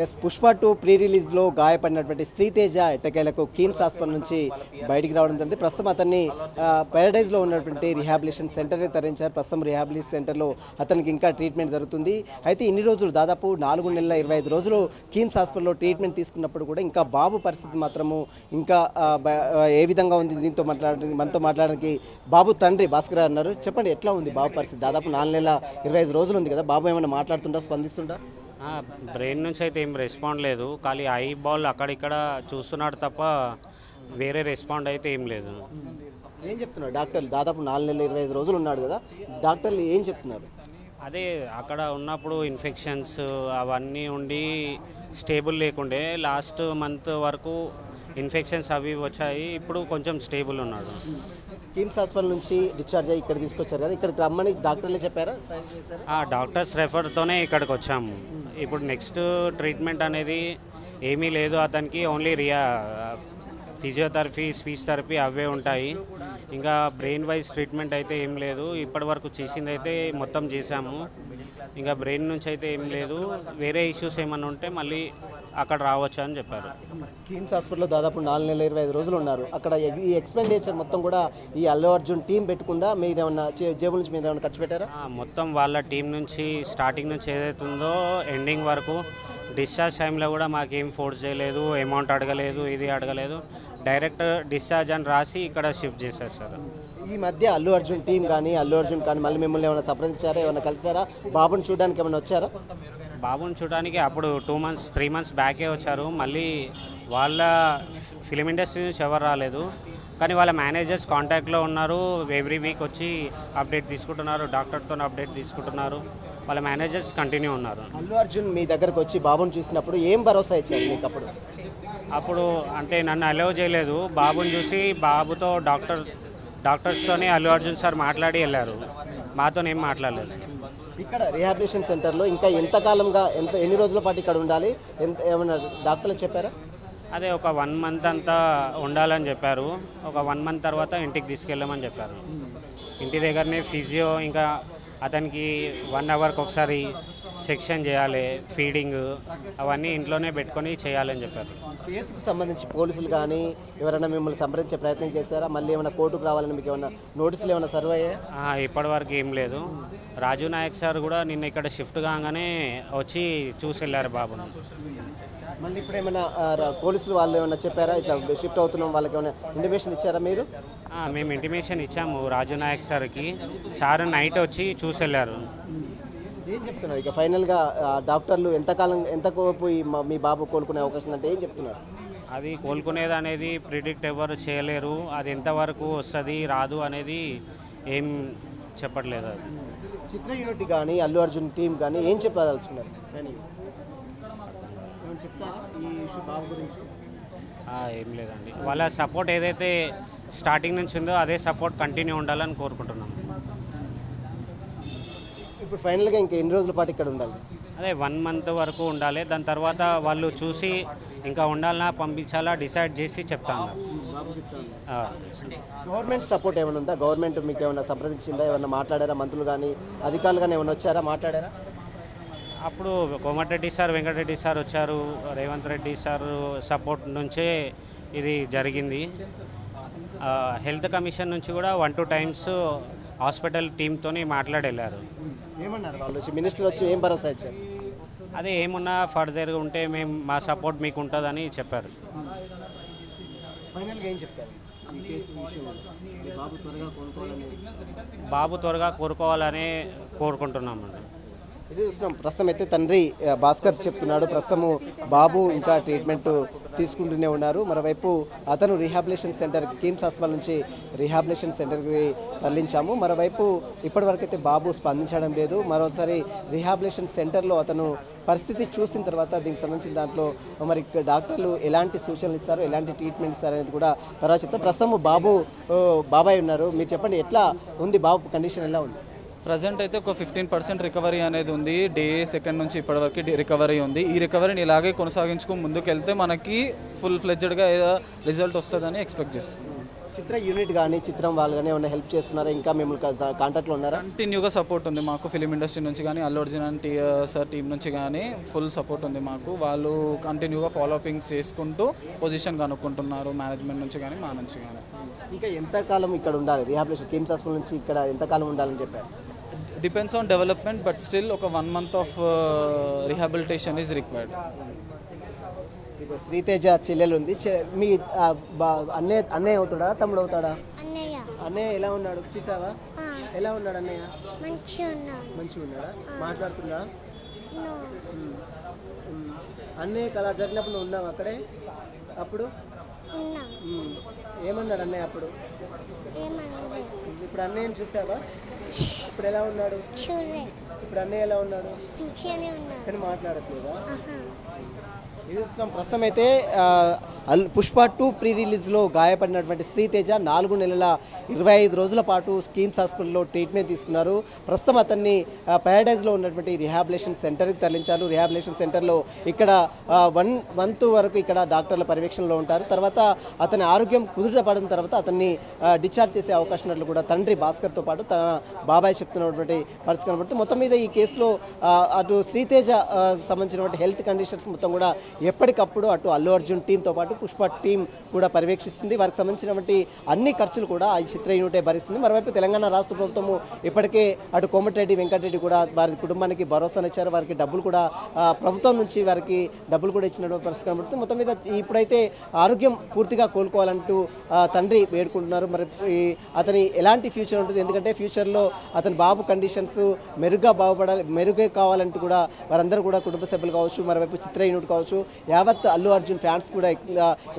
Yes Pushpa 2 pre రిలీజ్లో గాయపడినటువంటి Sriteja ఎట్టకేలకు KIMS hospital నుంచి బయటికి రావడం జరిగింది. ప్రస్తుతం అతన్ని పారడైజ్లో ఉన్నటువంటి రిహాబిలిటేషన్ సెంటర్ని తరలించారు. ప్రస్తుతం రిహాబిలిటేషన్ సెంటర్లో అతనికి ఇంకా ట్రీట్మెంట్ జరుగుతుంది. అయితే ఇన్ని రోజులు దాదాపు 4 నెలల 25 రోజులు కిమ్స్ హాస్పిటల్లో ట్రీట్మెంట్ తీసుకున్నప్పుడు కూడా ఇంకా బాబు పరిస్థితి మాత్రము ఇంకా ఏ విధంగా ఉంది దీంతో మనతో మాట్లాడడానికి బాబు తండ్రి భాస్కర్ అన్నారు. చెప్పండి, ఎట్లా ఉంది బాబు పరిస్థితి? దాదాపు 4 నెలల 25 రోజులు ఉంది కదా, బాబు ఏమైనా మాట్లాడుతుంటా, స్పందిస్తుంటా? బ్రెయిన్ నుంచి అయితే ఏం రెస్పాండ్ లేదు. ఖాళీ ఐ బాల్ అక్కడిక్కడ చూస్తున్నాడు తప్ప వేరే రెస్పాండ్ అయితే ఏం లేదు. ఏం చెప్తున్నారు డాక్టర్లు? దాదాపు 4 నెలల 25 రోజులు ఉన్నాడు కదా, డాక్టర్లు ఏం చెప్తున్నారు? అదే అక్కడ ఉన్నప్పుడు ఇన్ఫెక్షన్స్ అవన్నీ ఉండి స్టేబుల్ లేకుండే, లాస్ట్ మంత్ వరకు ఇన్ఫెక్షన్స్ అవి వచ్చాయి. ఇప్పుడు కొంచెం స్టేబుల్ ఉన్నాడు. కిమ్స్ హాస్పిటల్ నుంచి డిశ్చార్జ్ అయ్యి ఇక్కడ తీసుకొచ్చారు కదా, ఇక్కడికి రమ్మని డాక్టర్లే చెప్పారా? డాక్టర్స్ రెఫర్తోనే ఇక్కడికి వచ్చాము. ఇప్పుడు నెక్స్ట్ ట్రీట్మెంట్ అనేది ఏమీ లేదు అతనికి. ఓన్లీ ఫిజియోథెరపీ, స్పీచ్ థెరపీ అవే ఉంటాయి. ఇంకా బ్రెయిన్ వైజ్ ట్రీట్మెంట్ అయితే ఏం లేదు. ఇప్పటి వరకు చేసింది అయితే మొత్తం చేశాము. ఇంకా బ్రెయిన్ నుంచి అయితే ఏం లేదు. వేరే ఇష్యూస్ ఏమైనా ఉంటే మళ్ళీ అక్కడ రావచ్చు అని చెప్పారు. కిమ్స్ హాస్పిటల్లో దాదాపు 4 నెలల 25 రోజులు ఉన్నారు. అక్కడ ఈ ఎక్స్పెండిచర్ మొత్తం కూడా ఈ అల్లు అర్జున్ టీం పెట్టుకుందా? మీరు ఏమన్నా జేబుల నుంచి మీరు ఏమైనా ఖర్చు పెట్టారా? మొత్తం వాళ్ళ టీం నుంచి స్టార్టింగ్ నుంచి ఏదైతే ఉందో ఎండింగ్ వరకు. డిశ్చార్జ్ టైంలో కూడా మాకేం ఫోర్స్ చేయలేదు, అమౌంట్ అడగలేదు, ఇది అడగలేదు. డైరెక్ట్ డిశ్చార్జ్ అని రాసి ఇక్కడ షిఫ్ట్ చేశారు సార్. ఈ మధ్య అల్లు అర్జున్ టీం కానీ అల్లు అర్జున్ కానీ మళ్ళీ మిమ్మల్ని ఏమైనా సంప్రదించారా, ఏమైనా కలిసారా? బాబుని చూడడానికి ఏమైనా వచ్చారా? బాబుని చూడడానికి అప్పుడు 2 months 3 months బ్యాకే వచ్చారు. మళ్ళీ వాళ్ళ ఫిలిం ఇండస్ట్రీ నుంచి ఎవరు రాలేదు, కానీ వాళ్ళ మేనేజర్స్ కాంటాక్ట్లో ఉన్నారు. ఎవ్రీ వీక్ వచ్చి అప్డేట్ తీసుకుంటున్నారు, డాక్టర్తో అప్డేట్ తీసుకుంటున్నారు. వాళ్ళ మేనేజర్స్ కంటిన్యూ ఉన్నారు. అల్లు అర్జున్ మీ దగ్గరకు వచ్చి బాబుని చూసినప్పుడు ఏం భరోసా ఇచ్చారు మీకు? అప్పుడు అంటే నన్ను అలౌ చేయలేదు. బాబుని చూసి బాబుతో డాక్టర్స్తోనే అల్లు అర్జున్ సార్ మాట్లాడి వెళ్ళారు, మాతోనేం మాట్లాడలేదు. ఇక్కడ రిహాబిలిటేషన్ సెంటర్లో ఇంకా ఎంతకాలంగా ఎన్ని రోజుల పాటు ఇక్కడ ఉండాలి, ఏమైనా డాక్టర్లు చెప్పారా? అదే ఒక 1 month అంతా ఉండాలని చెప్పారు. ఒక 1 month తర్వాత ఇంటికి తీసుకెళ్ళమని చెప్పారు. ఇంటి దగ్గరనే ఫిజియో, ఇంకా అతనికి 1 hourకి ఒకసారి సెక్షన్ చేయాలి, ఫీడింగ్ అవన్నీ ఇంట్లోనే పెట్టుకొని చేయాలని చెప్పారు. కేసుకు సంబంధించి పోలీసులు కానీ ఎవరైనా మిమ్మల్ని సంప్రదించే ప్రయత్నం చేస్తారా? మళ్ళీ ఏమైనా కోర్టుకు రావాలని మీకు ఏమైనా నోటీసులు ఏమైనా సర్వ్ అయ్యాయా? ఇప్పటివరకు ఏం లేదు. రాజు నాయక్ సార్ కూడా నిన్న ఇక్కడ షిఫ్ట్ కాగానే వచ్చి చూసి వెళ్ళారు బాబును. మళ్ళీ ఇప్పుడు ఏమైనా పోలీసులు వాళ్ళు ఏమైనా చెప్పారా ఇట్లా షిఫ్ట్ అవుతున్నాం, వాళ్ళకి ఏమైనా ఇంటిమేషన్ ఇచ్చారా మీరు? మేము ఇంటిమేషన్ ఇచ్చాము రాజు నాయక్ సార్కి. సార్ నైట్ వచ్చి చూసి వెళ్ళారు. ఏం చెప్తున్నారు ఇక ఫైనల్గా డాక్టర్లు ఎంతకోపు మీ బాబు కోలుకునే అవకాశం అంటే ఏం చెప్తున్నారు? అది కోలుకునేది అనేది ప్రిడిక్ట్ ఎవరు చేయలేరు. అది ఎంతవరకు వస్తుంది రాదు అనేది ఏం చెప్పట్లేదు. అది చిత్ర యూనిట్ కానీ అల్లు అర్జున్ టీం కానీ ఏం చెప్పదలుచుకున్నారు? చెప్తారా ఈ ఇష్యూ బాబు గురించి? ఏం లేదండి, వాళ్ళ సపోర్ట్ ఏదైతే స్టార్టింగ్ నుంచి ఉందో అదే సపోర్ట్ కంటిన్యూ ఉండాలని కోరుకుంటున్నాం. ఇప్పుడు ఫైనల్గా ఇంకా ఎన్ని రోజుల పాటు ఇక్కడ ఉండాలి? అదే 1 month వరకు ఉండాలి. దాని తర్వాత వాళ్ళు చూసి ఇంకా ఉండాలన్నా పంపించాలా డిసైడ్ చేసి చెప్తాను. గవర్నమెంట్ సపోర్ట్ ఏమైనా ఉందా? గవర్నమెంట్ మీకు ఏమైనా సంప్రదించిందా? ఏమైనా మాట్లాడారా? మంత్రులు కానీ అధికారులు కానీ ఏమైనా వచ్చారా, మాట్లాడారా? అప్పుడు కోమటిరెడ్డి సార్, వెంకటరెడ్డి సార్ వచ్చారు. రేవంత్ రెడ్డి సార్ సపోర్ట్ నుంచే ఇది జరిగింది. హెల్త్ కమిషన్ నుంచి కూడా 1-2 times హాస్పిటల్ టీంతో మాట్లాడి వెళ్ళారు. ఏమన్నారు వాళ్ళు వచ్చి? మినిస్టర్ వచ్చి ఏం భరోసా ఇచ్చారు? అదే ఏమున్నా ఫర్దర్గా ఉంటే మేము మా సపోర్ట్ మీకు ఉంటుందని చెప్పారు. ఫైనల్గా ఏం చెప్తారు? బాబు త్వరగా కోరుకోవాలని కోరుకుంటున్నామండి. ఇది చూస్తున్నాం. ప్రస్తుతం అయితే తండ్రి భాస్కర్ చెప్తున్నాడు, ప్రస్తుతము బాబు ఇంకా ట్రీట్మెంట్ తీసుకుంటూనే ఉన్నారు. మరోవైపు అతను రిహాబిలిటేషన్ సెంటర్కి, కిమ్స్ హాస్పిటల్ నుంచి రిహాబిలిటేషన్ సెంటర్కి తరలించాము. మరోవైపు ఇప్పటివరకు అయితే బాబు స్పందించడం లేదు. మరోసారి రిహాబిలిటేషన్ సెంటర్లో అతను పరిస్థితి చూసిన తర్వాత దీనికి సంబంధించిన దాంట్లో మరి డాక్టర్లు ఎలాంటి సూచనలు ఇస్తారు, ఎలాంటి ట్రీట్మెంట్ ఇస్తారు అనేది కూడా తర్వాత చెప్తారు. ప్రస్తుతం బాబాయ్ ఉన్నారు. మీరు చెప్పండి, ఎట్లా ఉంది బాబు కండిషన్, ఎలా ఉంది? ప్రజెంట్ అయితే ఒక 15% రికవరీ అనేది ఉంది. డే 2 నుంచి ఇప్పటివరకు రికవరీ ఉంది. ఈ రికవరీని ఇలాగే కొనసాగించుకుని ముందుకు వెళ్తే మనకి ఫుల్ ఫ్లెడ్జ్డ్గా ఏదో రిజల్ట్ వస్తుందని ఎక్స్పెక్ట్ చేస్తాం. చిత్ర యూనిట్ కానీ చిత్రం వాళ్ళు కానీ ఏమైనా హెల్ప్ చేస్తున్నారా? ఇంకా మిమ్మల్ని కాంటాక్ట్లో ఉన్నారా? కంటిన్యూగా సపోర్ట్ ఉంది మాకు ఫిలిం ఇండస్ట్రీ నుంచి కానీ Allu Arjun and sir team నుంచి కానీ ఫుల్ సపోర్ట్ ఉంది మాకు. వాళ్ళు కంటిన్యూగా ఫాలోపింగ్స్ చేసుకుంటూ పొజిషన్ కనుక్కుంటున్నారు మేనేజ్మెంట్ నుంచి కానీ మా నుంచి కానీ. ఇంకా ఎంతకాలం ఇక్కడ ఉండాలి? రిహాబిలిటేషన్ కిమ్స్ హాస్పిటల్ నుంచి ఇక్కడ ఎంతకాలం ఉండాలని చెప్పారు? Depends on development but still ఒక 1 month of rehabilitation is required. ఇప్పుడు శ్రీతేజ చెల్లెలు ఉంది. మీ అన్నయ్య అవుతాడా తమ్ముడు అవుతాడా? అన్నయ్య ఎలా ఉన్నాడు చూసావా? ఎలా ఉన్నాడు అన్నయ్య? మంచిగా ఉన్నాడా? మాట్లాడుతున్నా? అన్నయ్య అలా జరిగినప్పుడు నువ్వు ఉన్నావు అక్కడే అప్పుడు? ఏమన్నాడు అన్నయ్య అప్పుడు? ఇప్పుడు అన్నయ్యని చూసావా? ఇప్పుడు ఎలా ఉన్నాడు? ఇప్పుడు అన్నయ్య ఎలా ఉన్నాడు? కానీ మాట్లాడట్లేదా? ఇది ప్రస్తుతం అయితే పుష్ప 2 ప్రీ రిలీజ్లో గాయపడినటువంటి శ్రీతేజ 4 నెలల 25 రోజుల పాటు కిమ్స్ హాస్పిటల్లో ట్రీట్మెంట్ తీసుకున్నారు. ప్రస్తుతం అతన్ని ప్యారడైజ్లో ఉన్నటువంటి రిహాబిలిటేషన్ సెంటర్కి తరలించారు. రిహాబిలిటేషన్ సెంటర్లో ఇక్కడ 1 month వరకు ఇక్కడ డాక్టర్ల పర్యవేక్షణలో ఉంటారు. తర్వాత అతని ఆరోగ్యం కుదుట పడిన తర్వాత అతన్ని డిశ్చార్జ్ చేసే అవకాశం ఉన్నట్లు కూడా తండ్రి భాస్కర్తో పాటు తన బాబాయ్ చెప్తున్నటువంటి పరిస్థితి కనబడుతుంది. మొత్తం మీద ఈ కేసులో అటు శ్రీతేజ సంబంధించినటువంటి హెల్త్ కండిషన్స్ మొత్తం కూడా ఎప్పటికప్పుడు అటు అల్లు అర్జున్ టీంతో పాటు పుష్ప టీం కూడా పర్యవేక్షిస్తుంది. వారికి సంబంధించినటువంటి అన్ని ఖర్చులు కూడా ఈ చిత్ర యూనిటే భరిస్తుంది. మరోవైపు తెలంగాణ రాష్ట్ర ప్రభుత్వము ఇప్పటికే అటు కోమటిరెడ్డి వెంకటరెడ్డి కూడా వారి కుటుంబానికి భరోసానిచ్చారు. వారికి డబ్బులు కూడా ప్రభుత్వం నుంచి వారికి డబ్బులు కూడా ఇచ్చినటువంటి పరిస్థితి కనబడుతుంది. మొత్తం మీద ఇప్పుడైతే ఆరోగ్యం పూర్తిగా కోలుకోవాలంటూ తండ్రి వేడుకుంటున్నారు. మరి అతని ఎలాంటి ఫ్యూచర్ ఉంటుంది? ఎందుకంటే ఫ్యూచర్లో అతని బాబు కండిషన్స్ మెరుగ్గా కావాలంటూ కూడా వారందరూ కూడా కుటుంబ సభ్యులు కావచ్చు, మరోవైపు చిత్ర యూనిట్ కావచ్చు, యావత్ అల్లు అర్జున్ ఫ్యాన్స్ కూడా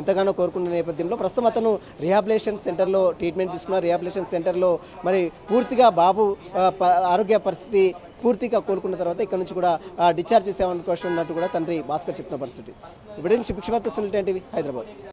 ఎంతగానో కోరుకున్న నేపథ్యంలో ప్రస్తుతం అతను రిహాబిలిటేషన్ సెంటర్లో ట్రీట్మెంట్ తీసుకున్నారు. రిహాబిలిటేషన్ సెంటర్లో మరి పూర్తిగా బాబు ఆరోగ్య పరిస్థితి పూర్తిగా కోలుకున్న తర్వాత ఇక్కడ నుంచి కూడా డిశ్చార్జ్ చేసే అవకాశం ఉన్నట్టు కూడా తండ్రి భాస్కర్ చెప్తున్న పరిస్థితి. ఇప్పుడు శిక్షమత్వ సునీల్ టీవీ హైదరాబాద్.